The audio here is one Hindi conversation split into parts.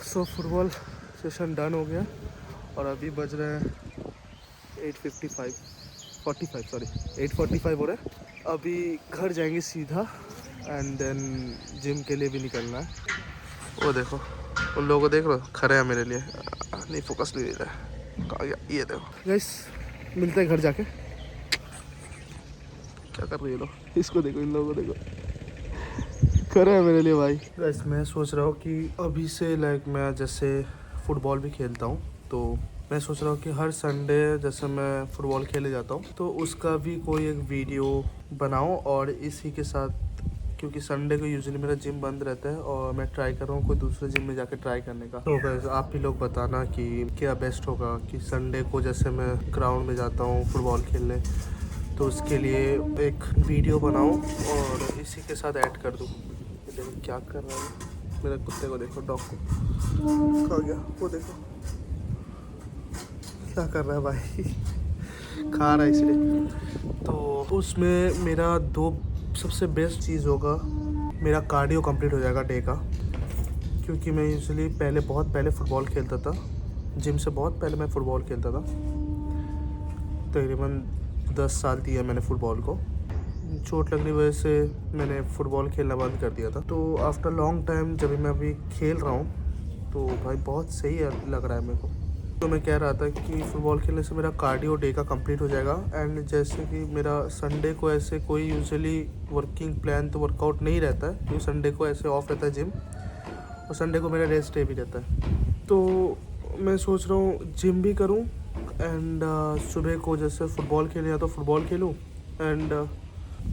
सो फुटबॉल सेशन डन हो गया और अभी बज रहे हैं 8:45 हो रहे हैं। अभी घर जाएंगे सीधा एंड देन जिम के लिए भी निकलना है। वो देखो उन लोगों को देख लो, खड़े हैं मेरे लिए, नहीं फोकस नहीं दे रहा है। कहाँ गया ये देखो गाइस, मिलते हैं घर जाके। क्या कर रही है लोग, इसको देखो, इन लोगों को देखो, खड़े हैं मेरे लिए भाई। गाइस मैं सोच रहा हूँ कि अभी से मैं जैसे फुटबॉल भी खेलता हूँ, तो मैं सोच रहा हूँ कि हर संडे जैसे मैं फुटबॉल खेले जाता हूँ तो उसका भी कोई एक वीडियो बनाऊँ। और इसी के साथ, क्योंकि संडे को यूजुअली मेरा जिम बंद रहता है और मैं ट्राई कर रहा हूँ कोई दूसरे जिम में जाके ट्राई करने का। तो गाइस आप भी लोग बताना कि क्या बेस्ट होगा कि संडे को जैसे मैं ग्राउंड में जाता हूँ फुटबॉल खेलने, तो उसके लिए एक वीडियो बनाऊँ और इसी के साथ ऐड कर दूँ। देखो क्या कर रहा है मेरे कुत्ते को, देखो डॉग को, खा गया वो, देखो क्या कर रहा है भाई, खा रहा है इसलिए। तो उसमें मेरा दो सबसे बेस्ट चीज़ होगा, मेरा कार्डियो कंप्लीट हो जाएगा डे का। क्योंकि मैं यूजुअली बहुत पहले फ़ुटबॉल खेलता था, जिम से बहुत पहले मैं फ़ुटबॉल खेलता था, तकरीबन 10 साल दिया मैंने फ़ुटबॉल को। चोट लगने की वजह से मैंने फ़ुटबॉल खेलना बंद कर दिया था। तो आफ्टर लॉन्ग टाइम जब मैं अभी खेल रहा हूँ तो भाई बहुत सही लग रहा है मेरे को। तो मैं कह रहा था कि फ़ुटबॉल खेलने से मेरा कार्डियो डे का कंप्लीट हो जाएगा। एंड जैसे कि मेरा संडे को ऐसे कोई यूजुअली वर्किंग प्लान तो वर्कआउट नहीं रहता है, क्योंकि संडे को ऐसे ऑफ रहता है जिम, और संडे को मेरा रेस्ट डे भी रहता है। तो मैं सोच रहा हूँ जिम भी करूँ एंड सुबह को जैसे फ़ुटबॉल खेलने या तो फ़ुटबॉल खेलूँ एंड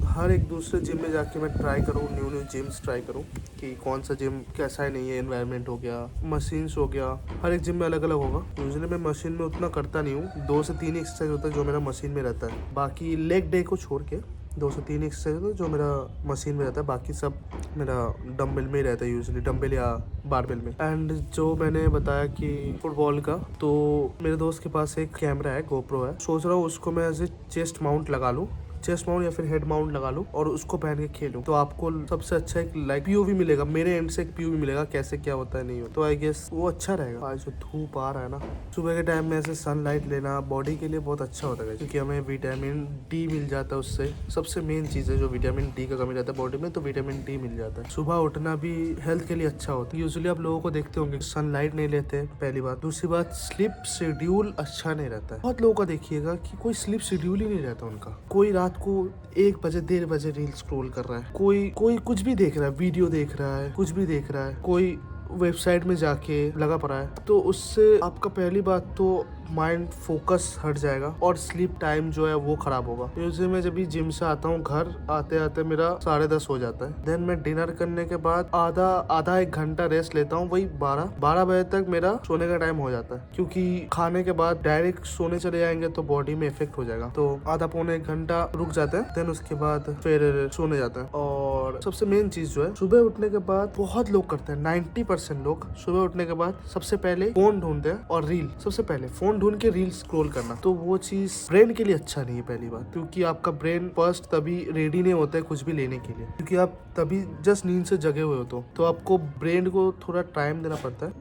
हर एक दूसरे जिम में जाके मैं ट्राई करूँ, न्यू जिम्स ट्राई करूँ कि कौन सा जिम कैसा है, नहीं है, एनवायरनमेंट हो गया, मशीन्स हो गया, हर एक जिम में अलग अलग होगा। यूजुअली मैं मशीन में उतना करता नहीं हूँ, 2 से 3 एक्सरसाइज होता है जो मेरा मशीन में रहता है। बाकी लेग डे को छोड़ के 2 से 3 एक्सरसाइज होता है जो मेरा मशीन में रहता है, बाकी सब मेरा डम्बल में ही रहता है, यूजुअली डम्बल या बारबेल में। एंड जो मैंने बताया कि फुटबॉल का, तो मेरे दोस्त के पास एक कैमरा है, गोप्रो है, सोच रहा हूँ उसको मैं एज ए चेस्ट माउंट लगा लूँ, चेस्ट माउंट या फिर हेड माउंट लगा लूँ और उसको पहन के खेलूँ। तो आपको सबसे अच्छा एक पीओवी मिलेगा, मेरे एंड से एक पीओवी मिलेगा कैसे क्या होता है नहीं होता। तो आई गेस वो अच्छा रहेगा। आज जो धूप आ रहा है ना, सुबह के टाइम में ऐसे सनलाइट लेना बॉडी के लिए बहुत अच्छा होता है, क्योंकि हमें विटामिन डी मिल जाता है उससे। सबसे मेन चीज़ है जो विटामिन डी का कमी रहता है बॉडी में, तो विटामिन डी मिल जाता है। सुबह उठना भी हेल्थ के लिए अच्छा होता है। यूजुअली आप लोगों को देखते होंगे सनलाइट नहीं लेते, पहली बात। दूसरी बात, स्लीप शेड्यूल अच्छा नहीं रहता है। बहुत लोगों का देखिएगा कि कोई स्लीप शेड्यूल ही नहीं रहता उनका। कोई रात को 1 बजे 1:30 बजे रील स्क्रॉल कर रहा है, कोई कुछ भी देख रहा है, वीडियो देख रहा है, कुछ भी देख रहा है, कोई वेबसाइट में जाके लगा पड़ा है। तो उससे आपका पहली बात तो माइंड फोकस हट जाएगा और स्लीप टाइम जो है वो खराब होगा। यूजुअली मैं जब भी जिम से आता हूँ, घर आते आते मेरा 10:30 हो जाता है। देन मैं डिनर करने के बाद आधा 1 घंटा रेस्ट लेता हूँ, वही 12 बजे तक मेरा सोने का टाइम हो जाता है। क्योंकि खाने के बाद डायरेक्ट सोने चले जाएंगे तो बॉडी में इफेक्ट हो जाएगा, तो आधा पौने 1 घंटा रुक जाते हैं, देन उसके बाद फिर सोने जाते हैं। और सबसे मेन चीज जो है, सुबह उठने के बाद बहुत लोग करते हैं, 90% लोग सुबह उठने के बाद सबसे पहले फोन ढूंढते हैं और रील, सबसे पहले फोन ढूंढ के रील स्क्रॉल करना। तो वो चीज ब्रेन के लिए अच्छा नहीं है, पहली बात, क्योंकि आपका ब्रेन फर्स्ट तभी रेडी नहीं होता है कुछ भी लेने के लिए, क्योंकि आप तभी जस्ट नींद से जगे हुए हो। तो आपको ब्रेन को थोड़ा टाइम देना पड़ता है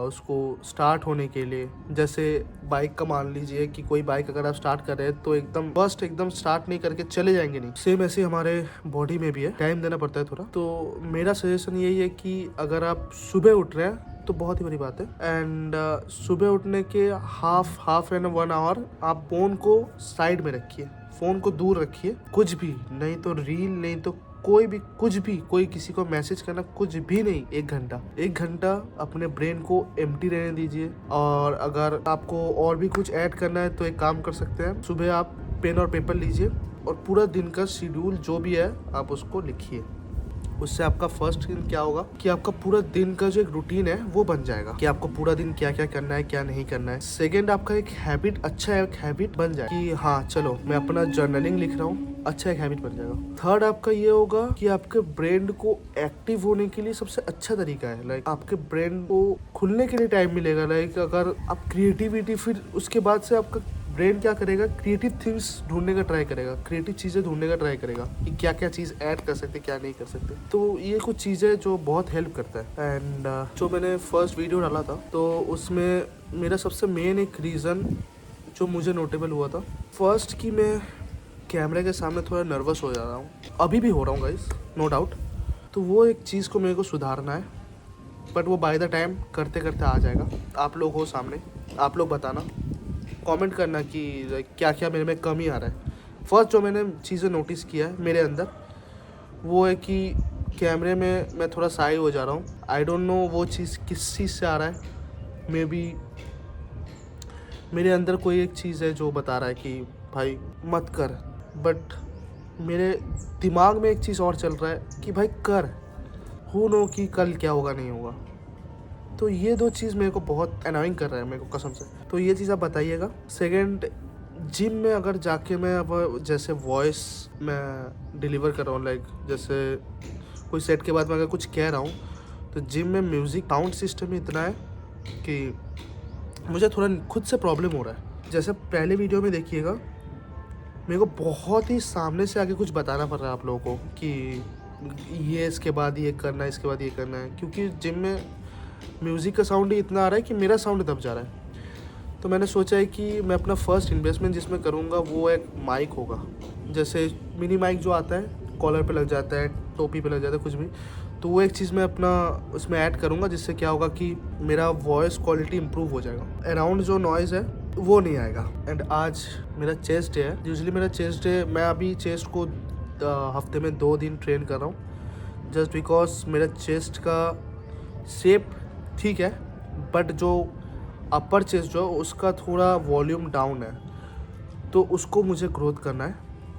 उसको स्टार्ट होने के लिए। जैसे बाइक का मान लीजिए कि कोई बाइक अगर आप स्टार्ट कर रहे हैं तो एकदम स्टार्ट नहीं करके चले जाएंगे नहीं, सेम ऐसे हमारे बॉडी में भी है, टाइम देना पड़ता है थोड़ा। तो मेरा सजेशन यही है कि अगर आप सुबह उठ रहे हैं तो बहुत ही बड़ी बात है, एंड सुबह उठने के हाफ एंड 1 आवर आप फोन को साइड में रखिए, फोन को दूर रखिए, कुछ भी नहीं तो रील, नहीं तो कोई भी कुछ भी, कोई किसी को मैसेज करना, कुछ भी नहीं। 1 घंटा अपने ब्रेन को एम्प्टी रहने दीजिए। और अगर आपको और भी कुछ ऐड करना है तो एक काम कर सकते हैं, सुबह आप पेन और पेपर लीजिए और पूरा दिन का शेड्यूल जो भी है आप उसको लिखिए। उससे आपका फर्स्ट दिन क्या होगा कि आपका पूरा दिन का जो एक रूटीन है वो बन जाएगा कि आपको पूरा दिन क्या क्या करना है, क्या नहीं करना है। सेकेंड, आपका एक हैबिट, अच्छा एक हैबिट बन जाए कि हाँ चलो मैं अपना जर्नलिंग लिख रहा हूँ, अच्छा एक हैबिट बन जाएगा। थर्ड आपका ये होगा कि आपके ब्रेन को एक्टिव होने के लिए सबसे अच्छा तरीका है, लाइक आपके ब्रेन को खुलने के लिए टाइम मिलेगा। लाइक अगर आप क्रिएटिविटी, फिर उसके बाद से आपका ब्रेन क्या करेगा, क्रिएटिव थिंग्स ढूंढने का ट्राई करेगा, क्रिएटिव चीज़ें ढूंढने का ट्राई करेगा कि क्या क्या चीज़ ऐड कर सकते, क्या नहीं कर सकते। तो ये कुछ चीज़ें जो बहुत हेल्प करता है। एंड जो मैंने फर्स्ट वीडियो डाला था तो उसमें मेरा सबसे मेन एक रीज़न जो मुझे नोटेबल हुआ था, फर्स्ट कि मैं कैमरे के सामने थोड़ा नर्वस हो जा रहा हूँ, अभी भी हो रहा हूँ गाइस, नो डाउट। तो वो एक चीज़ को मेरे को सुधारना है, बट वो बाय द टाइम करते करते आ जाएगा। आप लोग हो सामने, आप लोग बताना, कमेंट करना कि क्या क्या मेरे में कमी आ रहा है। फर्स्ट जो मैंने चीज़ें नोटिस किया है मेरे अंदर वो है कि कैमरे में मैं थोड़ा शाई हो जा रहा हूँ। आई डोंट नो वो चीज़ किस चीज़ से आ रहा है। मे बी मेरे अंदर कोई एक चीज़ है जो बता रहा है कि भाई मत कर, बट मेरे दिमाग में एक चीज़ और चल रहा है कि भाई कर, हु नो कि कल क्या होगा नहीं होगा। तो ये दो चीज़ मेरे को बहुत अनोइंग कर रहा है मेरे को कसम से। तो ये चीज़ आप बताइएगा। सेकंड, जिम में अगर जाके मैं अब जैसे वॉइस मैं डिलीवर कर रहा हूँ, लाइक जैसे कोई सेट के बाद मैं अगर कुछ कह रहा हूँ, तो जिम में म्यूज़िक साउंड सिस्टम इतना है कि मुझे थोड़ा खुद से प्रॉब्लम हो रहा है। जैसे पहले वीडियो में देखिएगा, मेरे को बहुत ही सामने से आके कुछ बताना पड़ रहा है आप लोगों को कि ये इसके बाद ये करना है, इसके बाद ये करना है, क्योंकि जिम में म्यूज़िक का साउंड ही इतना आ रहा है कि मेरा साउंड दब जा रहा है। तो मैंने सोचा है कि मैं अपना फर्स्ट इन्वेस्टमेंट जिसमें करूँगा वो एक माइक होगा। जैसे मिनी माइक जो आता है, कॉलर पे लग जाता है, टोपी पे लग जाता है, कुछ भी। तो वो एक चीज़ मैं अपना उसमें ऐड करूँगा, जिससे क्या होगा कि मेरा वॉइस क्वालिटी इंप्रूव हो जाएगा, अराउंड जो नॉइज़ है वो नहीं आएगा। एंड आज मेरा चेस्ट डे है। यूजुअली मेरा चेस्ट डे, मैं अभी चेस्ट को हफ्ते में 2 दिन ट्रेन कर रहा हूँ, जस्ट बिकॉज मेरा चेस्ट का शेप ठीक है, बट जो अपर चेस्ट जो उसका थोड़ा वॉल्यूम डाउन है, तो उसको मुझे ग्रोथ करना है।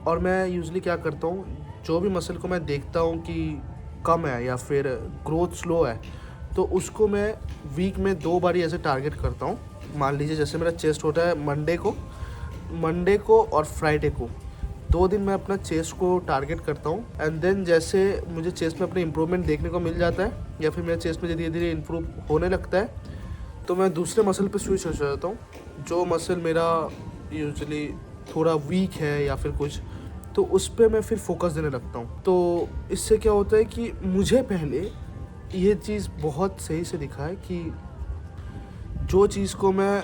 और मैं यूजुअली क्या करता हूँ, जो भी मसल को मैं देखता हूँ कि कम है या फिर ग्रोथ स्लो है, तो उसको मैं वीक में 2 बार ऐसे टारगेट करता हूँ। मान लीजिए जैसे मेरा चेस्ट होता है मंडे को और फ्राइडे को, 2 दिन मैं अपना चेस्ट को टारगेट करता हूँ। एंड देन जैसे मुझे चेस्ट में अपने इम्प्रूवमेंट देखने को मिल जाता है या फिर मेरे चेस्ट में धीरे धीरे इम्प्रूव होने लगता है, तो मैं दूसरे मसल पे स्विच हो जाता हूँ। जो मसल मेरा यूजुअली थोड़ा वीक है या फिर कुछ, तो उस पर मैं फिर फोकस देने लगता हूँ। तो इससे क्या होता है कि मुझे पहले ये चीज़ बहुत सही से दिखा है कि जो चीज़ को मैं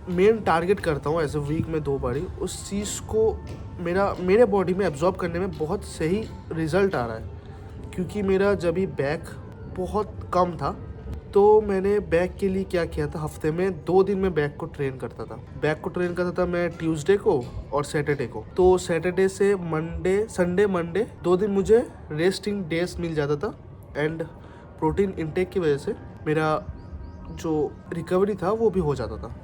मेन टारगेट करता हूँ एज ए वीक में 2 बारी, उस चीज़ को मेरे बॉडी में एब्जॉर्ब करने में बहुत सही रिज़ल्ट आ रहा है। क्योंकि मेरा जब भी बैक बहुत कम था, तो मैंने बैक के लिए क्या किया था, हफ्ते में 2 दिन में बैक को ट्रेन करता था। मैं ट्यूसडे को और सैटरडे को। तो सैटरडे से संडे मंडे 2 दिन मुझे रेस्टिंग डेज मिल जाता था। एंड प्रोटीन इंटेक की वजह से मेरा जो रिकवरी था वो भी हो जाता था।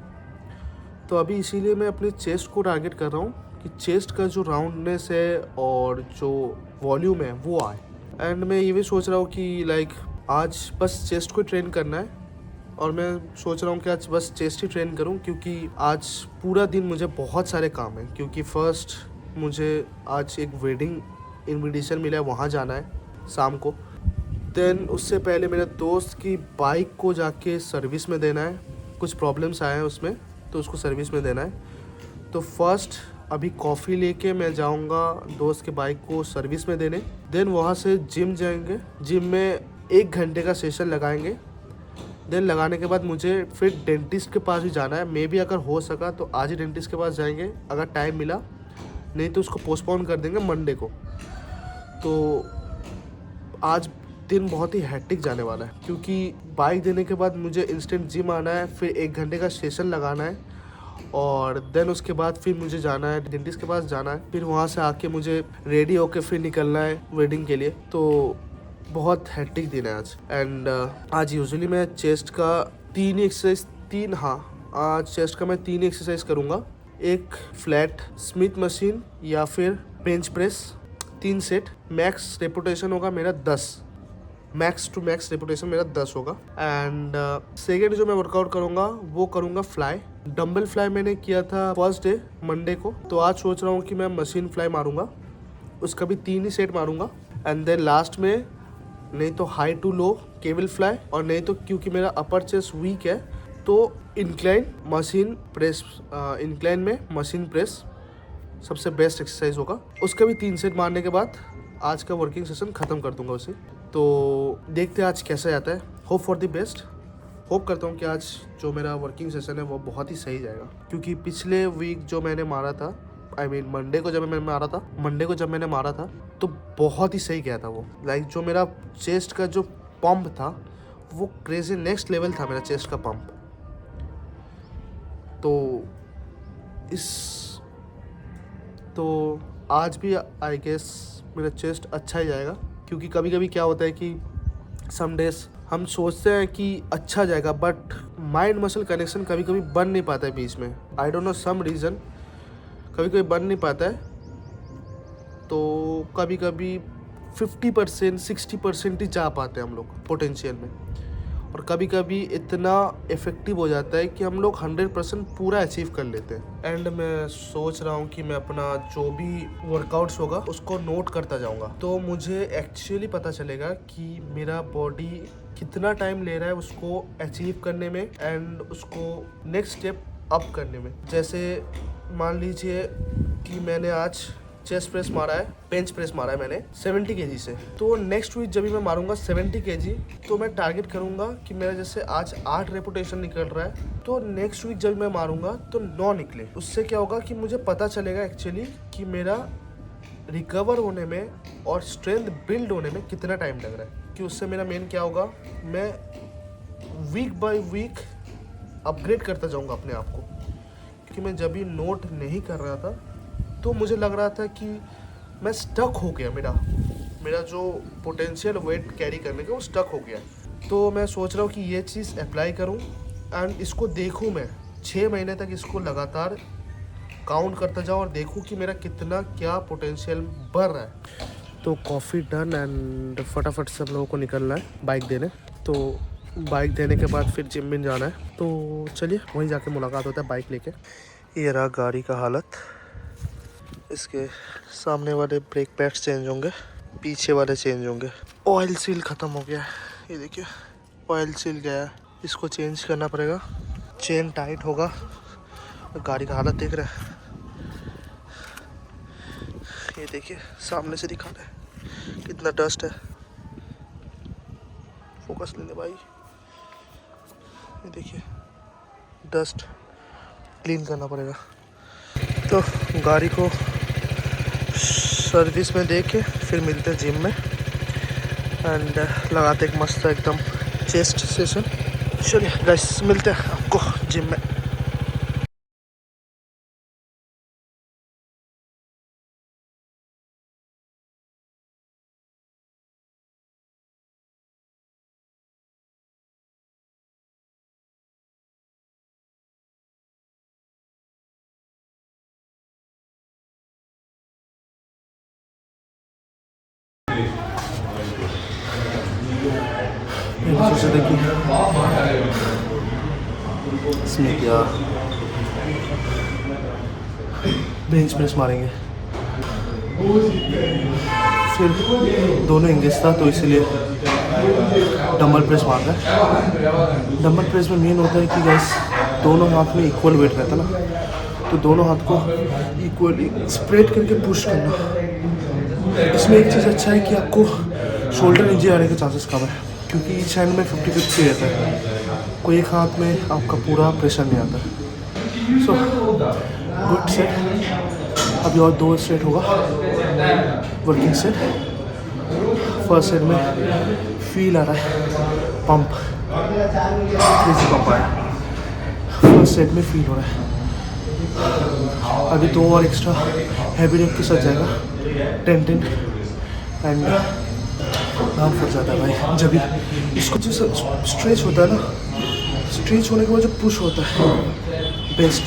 तो अभी इसीलिए मैं अपने चेस्ट को टारगेट कर रहा हूँ कि चेस्ट का जो राउंडनेस है और जो वॉल्यूम है वो आए। एंड मैं ये भी सोच रहा हूँ कि लाइक आज बस चेस्ट को ट्रेन करना है, और मैं सोच रहा हूँ कि आज बस चेस्ट ही ट्रेन करूँ, क्योंकि आज पूरा दिन मुझे बहुत सारे काम हैं। क्योंकि फर्स्ट मुझे आज एक वेडिंग इनविटेशन मिला है, वहाँ जाना है शाम को। देन उससे पहले मेरे दोस्त की बाइक को जाके सर्विस में देना है, कुछ प्रॉब्लम्स आए हैं उसमें, तो उसको सर्विस में देना है। तो फर्स्ट अभी कॉफ़ी लेके मैं जाऊंगा दोस्त के बाइक को सर्विस में देने। देन वहाँ से जिम जाएंगे, जिम में 1 घंटे का सेशन लगाएंगे। देन लगाने के बाद मुझे फिर डेंटिस्ट के पास भी जाना है। मे बी अगर हो सका तो आज ही डेंटिस्ट के पास जाएंगे, अगर टाइम मिला, नहीं तो उसको पोस्टपोन कर देंगे मंडे को। तो आज दिन बहुत ही हैक्टिक जाने वाला है, क्योंकि बाइक देने के बाद मुझे इंस्टेंट जिम आना है, फिर 1 घंटे का सेशन लगाना है, और देन उसके बाद फिर मुझे जाना है डेंटिस्ट के पास जाना है। फिर वहाँ से आके मुझे रेडी होके फिर निकलना है वेडिंग के लिए। तो बहुत हैक्टिक दिन है आज। एंड आज यूजुअली मैं चेस्ट का आज चेस्ट का मैं 3 एक्सरसाइज करूँगा। एक फ्लैट स्मिथ मशीन या फिर bench press 3 set, max reputation होगा मेरा 10। मैक्स टू मैक्स रेपुटेशन मेरा 10 होगा। एंड सेकेंड जो मैं वर्कआउट करूँगा वो करूँगा फ्लाई। डम्बल फ्लाई मैंने किया था फर्स्ट डे मंडे को, तो आज सोच रहा हूँ कि मैं मशीन फ्लाई मारूंगा, उसका भी 3 ही सेट मारूंगा। एंड देन लास्ट में नहीं तो high to low cable fly, और नहीं तो क्योंकि मेरा अपर चेस्ट वीक है तो इंक्लाइन मशीन प्रेस, इंक्लाइन में मशीन प्रेस सबसे बेस्ट एक्सरसाइज होगा। उसका भी 3 सेट मारने के बाद आज का वर्किंग सेशन ख़त्म कर दूंगा उसे। तो देखते हैं आज कैसा जाता है। Hope for the best. Hope करता हूँ कि आज जो मेरा वर्किंग सेशन है वो बहुत ही सही जाएगा, क्योंकि पिछले वीक जो मैंने मारा था, मंडे को जब मैंने मारा था तो बहुत ही सही गया था वो। जो मेरा चेस्ट का जो पंप था वो क्रेजी नेक्स्ट लेवल था, मेरा चेस्ट का पंप। तो आज भी आई गेस मेरा चेस्ट अच्छा ही जाएगा, क्योंकि कभी कभी क्या होता है कि सम डेज हम सोचते हैं कि अच्छा जाएगा, बट माइंड मसल कनेक्शन कभी कभी बन नहीं पाता है बीच में। I don't know some reason, कभी कभी बन नहीं पाता है। तो कभी कभी 50% 60% ही जा पाते हैं हम लोग पोटेंशियल में, और कभी कभी इतना इफ़ेक्टिव हो जाता है कि हम लोग 100% पूरा अचीव कर लेते हैं। एंड मैं सोच रहा हूँ कि मैं अपना जो भी वर्कआउट्स होगा उसको नोट करता जाऊँगा, तो मुझे एक्चुअली पता चलेगा कि मेरा बॉडी कितना टाइम ले रहा है उसको अचीव करने में एंड उसको नेक्स्ट स्टेप अप करने में। जैसे मान लीजिए कि मैंने आज चेस्ट प्रेस मारा है, बेंच प्रेस मारा है मैंने 70 kg से, तो नेक्स्ट वीक जब भी मैं मारूंगा 70 kg, तो मैं टारगेट करूंगा कि मेरा जैसे आज 8 रेपुटेशन निकल रहा है, तो नेक्स्ट वीक जब मैं मारूंगा तो 9 निकले। उससे क्या होगा कि मुझे पता चलेगा एक्चुअली कि मेरा रिकवर होने में और स्ट्रेंथ बिल्ड होने में कितना टाइम लग रहा है। कि उससे मेरा मेन क्या होगा, मैं वीक बाय वीक अपग्रेड करता जाऊँगा अपने आप को। क्योंकि मैं जब भी नोट नहीं कर रहा था तो मुझे लग रहा था कि मैं स्टक हो गया, मेरा जो पोटेंशियल वेट कैरी करने का वो स्टक हो गया। तो मैं सोच रहा हूँ कि ये चीज़ अप्लाई करूँ एंड इसको देखूँ, मैं 6 महीने तक इसको लगातार काउंट करता जाऊँ और देखूँ कि मेरा कितना क्या पोटेंशियल बढ़ रहा है। तो कॉफ़ी डन एंड फटाफट से हम लोगों को निकलना है बाइक देने। तो बाइक देने के बाद फिर जिम में जाना है, तो चलिए वहीं जाके मुलाकात होता है बाइक लेके। ये रहा गाड़ी का हालत, इसके सामने वाले ब्रेक पैड्स चेंज होंगे, पीछे वाले चेंज होंगे। ऑयल सील ख़त्म हो गया है, ये देखिए ऑयल सील गया है, इसको चेंज करना पड़ेगा। चेन टाइट होगा। गाड़ी का हालत देख रहे हैं, ये देखिए सामने से दिखा रहा है कितना डस्ट है। फोकस ले ले भाई, ये देखिए डस्ट क्लीन करना पड़ेगा। तो गाड़ी को सर्विस में दे के फिर मिलते हैं जिम में एंड लगाते एक मस्त एकदम चेस्ट सेशन। चलिए गाइस मिलते हैं आपको जिम में। सोचा था कि इसमें क्या बेंच प्रेस मारेंगे, फिर दोनों इंगेज था तो इसीलिए डंबल प्रेस मार रहा है। डंबल प्रेस में मेन होता है कि गैस दोनों हाथ में इक्वल वेट रहता है ना, तो दोनों हाथ को इक्वली स्प्रेड करके पुश करना। इसमें एक चीज़ अच्छा है कि आपको शोल्डर इंजरी आने के चांसेस कम है, क्योंकि ईच हैंड में 50-50 रहता है, कोई एक हाथ में आपका पूरा प्रेशर नहीं आता है। So good set. अभी और 2 सेट होगा वर्किंग सेट। फर्स्ट सेट में फील आ रहा है पंप, क्रेजी पंप आया फर्स्ट सेट में, फील हो रहा है। अभी 2 और एक्स्ट्रा हैवी रेप के साथ जाएगा 10-10 एंड नाम फट जाता है भाई। जब भी इसको जो स्ट्रेच होता है ना, स्ट्रेच होने के बाद जो पुश होता है बेस्ट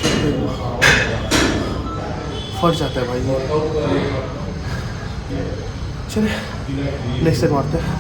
फट जाता है भाई। चलिए नेक्स्ट सेट मारते हैं।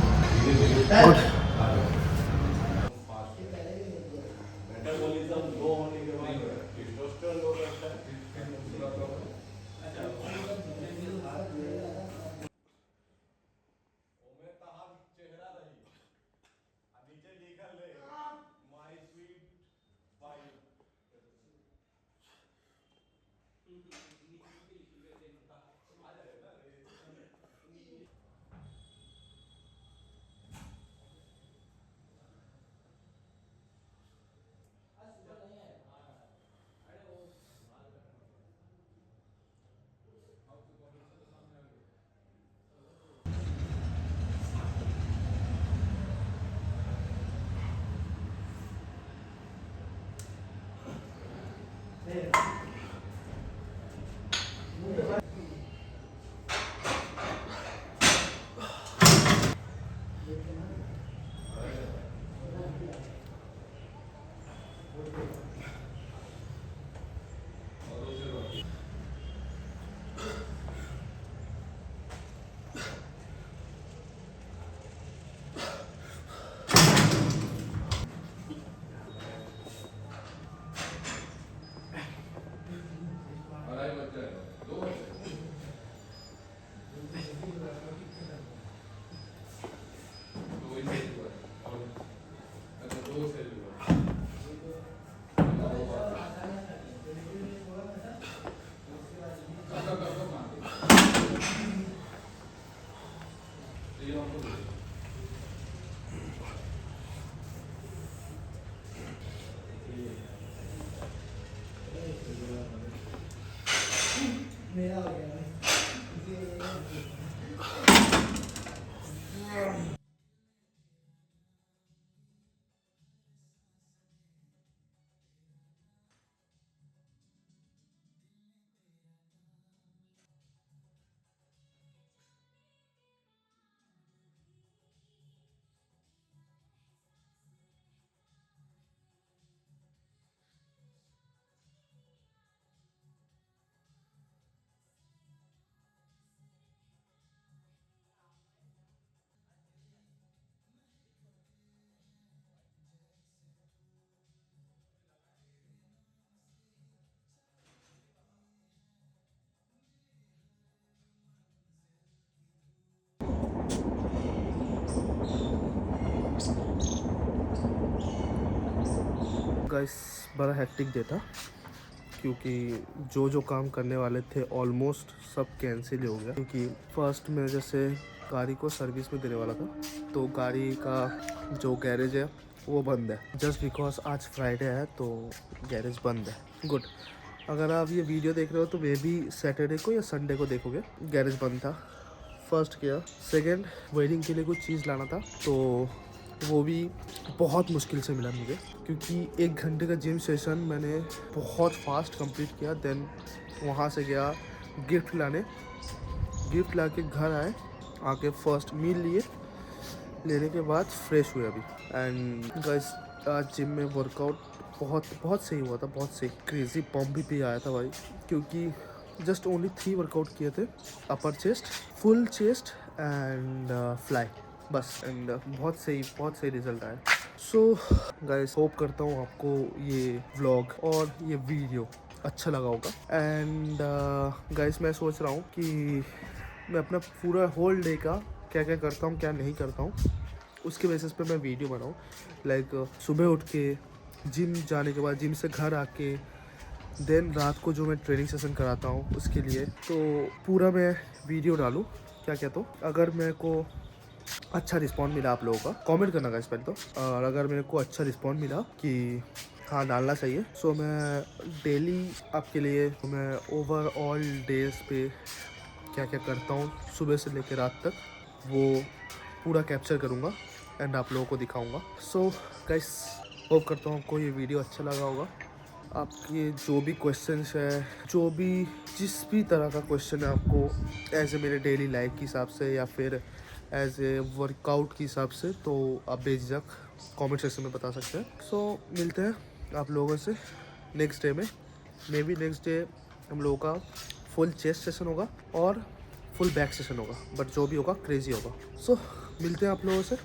गाइस बड़ा हेक्टिक डे था क्योंकि जो काम करने वाले थे ऑलमोस्ट सब कैंसिल हो गया, क्योंकि फर्स्ट में जैसे गाड़ी को सर्विस में देने वाला था तो गाड़ी का जो गैरेज है वो बंद है। जस्ट बिकॉज आज फ्राइडे है तो गैरेज बंद है। गुड, अगर आप ये वीडियो देख रहे हो तो मे बी सैटरडे को या संडे को देखोगे। गैरेज बंद था, फर्स्ट किया। सेकेंड, वेडिंग के लिए कुछ चीज़ लाना था तो वो भी बहुत मुश्किल से मिला मुझे, क्योंकि 1 घंटे का जिम सेशन मैंने बहुत फास्ट कंप्लीट किया। देन वहाँ से गया गिफ्ट लाने, गिफ्ट ला के घर आए, आके फर्स्ट मील लिए, लेने के बाद फ्रेश हुए अभी। एंड गाइस आज जिम में वर्कआउट बहुत सही हुआ था, बहुत सही। क्रेजी पम्प भी आया था भाई, क्योंकि जस्ट ओनली 3 वर्कआउट किए थे, अपर chest, full chest and fly, बस। एंड बहुत सही रिजल्ट आया। सो गाइस होप करता हूँ आपको ये व्लॉग और ये वीडियो अच्छा लगा होगा। एंड गाइस मैं सोच रहा हूँ कि मैं अपना पूरा होल डे का क्या क्या करता हूँ क्या नहीं करता हूँ उसके बेसिस पे मैं वीडियो बनाऊँ। लाइक सुबह उठ के जिम जाने के बाद, जिम से घर आके, देन रात को जो मैं ट्रेनिंग सेशन कराता हूँ उसके लिए, तो पूरा मैं वीडियो डालूँ क्या क्या। तो अगर मेरे को अच्छा रिस्पॉन्स मिला आप लोगों का, कमेंट करना गाइस पहले तो। और अगर मेरे को अच्छा रिस्पॉन्स मिला कि हाँ डालना चाहिए, सो मैं डेली आपके लिए मैं ओवरऑल डेज पे क्या क्या करता हूँ सुबह से लेकर रात तक वो पूरा कैप्चर करूँगा एंड आप लोगों को दिखाऊँगा। सो गाइस होप करता हूँ आपको ये वीडियो अच्छा लगा होगा। आपके जो भी क्वेश्चंस है, जो भी जिस भी तरह का क्वेश्चन है आपको एज ए मेरे डेली लाइफ के हिसाब से या फिर एज ए वर्कआउट के हिसाब से, तो आप बेझिझक कमेंट सेक्शन में बता सकते हैं। सो मिलते हैं आप लोगों से नेक्स्ट डे में। मे बी नेक्स्ट डे हम लोगों का फुल चेस्ट सेशन होगा और फुल बैक सेशन होगा, बट जो भी होगा क्रेजी होगा। सो मिलते हैं आप लोगों से।